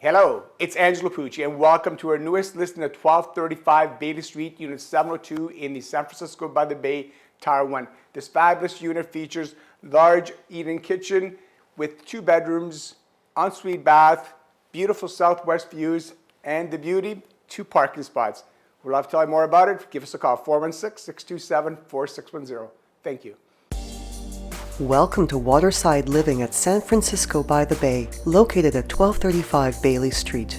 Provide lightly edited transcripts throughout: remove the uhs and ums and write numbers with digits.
Hello, it's Angelo Pucci and welcome to our newest listing at 1235 Bailey Street, Unit 702 in the San Francisco by the Bay, Tower 1. This fabulous unit features large eat-in kitchen with 2 bedrooms, ensuite bath, beautiful southwest views, and the beauty, 2 parking spots. We'd love to tell you more about it. Give us a call, 416-627-4610. Thank you. Welcome to Waterside Living at San Francisco by the Bay, located at 1235 Bailey Street.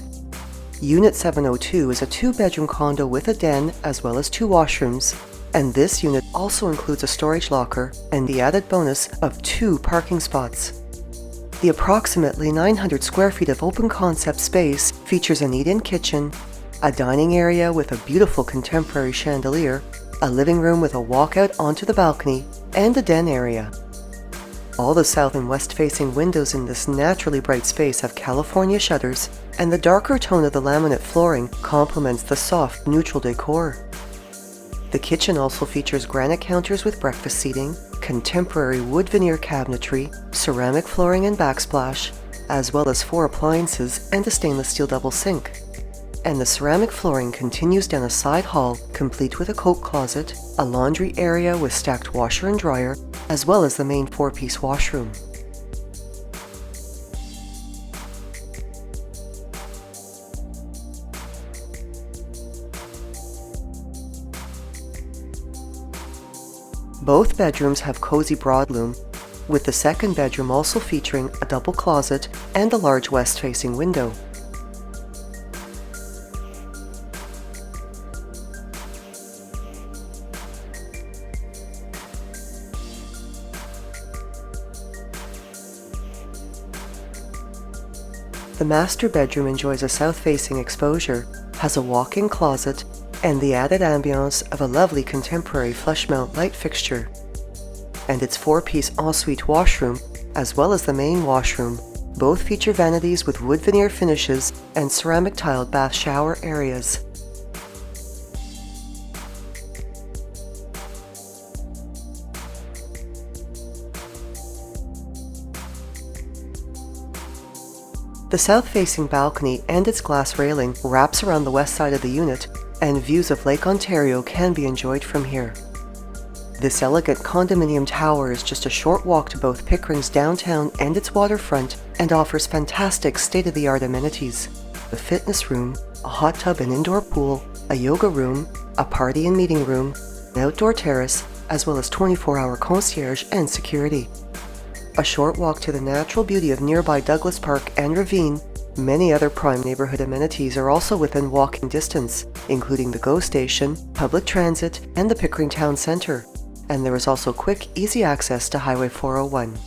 Unit 702 is a 2-bedroom condo with a den as well as 2 washrooms, and this unit also includes a storage locker and the added bonus of 2 parking spots. The approximately 900 square feet of open concept space features an eat-in kitchen, a dining area with a beautiful contemporary chandelier, a living room with a walkout onto the balcony, and a den area. All the south and west facing windows in this naturally bright space have California shutters, and the darker tone of the laminate flooring complements the soft neutral decor. The kitchen also features granite counters with breakfast seating, contemporary wood veneer cabinetry, ceramic flooring and backsplash, as well as 4 appliances and a stainless steel double sink. And the ceramic flooring continues down a side hall complete with a coat closet, a laundry area with stacked washer and dryer, as well as the main 4-piece washroom. Both bedrooms have cozy broadloom, with the second bedroom also featuring a double closet and a large west-facing window. The master bedroom enjoys a south-facing exposure, has a walk-in closet, and the added ambiance of a lovely contemporary flush-mount light fixture. And its 4-piece ensuite washroom, as well as the main washroom, both feature vanities with wood veneer finishes and ceramic tiled bath shower areas. The south-facing balcony and its glass railing wraps around the west side of the unit, and views of Lake Ontario can be enjoyed from here. This elegant condominium tower is just a short walk to both Pickering's downtown and its waterfront, and offers fantastic state-of-the-art amenities: a fitness room, a hot tub and indoor pool, a yoga room, a party and meeting room, an outdoor terrace, as well as 24-hour concierge and security. A short walk to the natural beauty of nearby Douglas Park and Ravine. Many other prime neighborhood amenities are also within walking distance, including the GO station, public transit, and the Pickering Town Center. And there is also quick, easy access to Highway 401.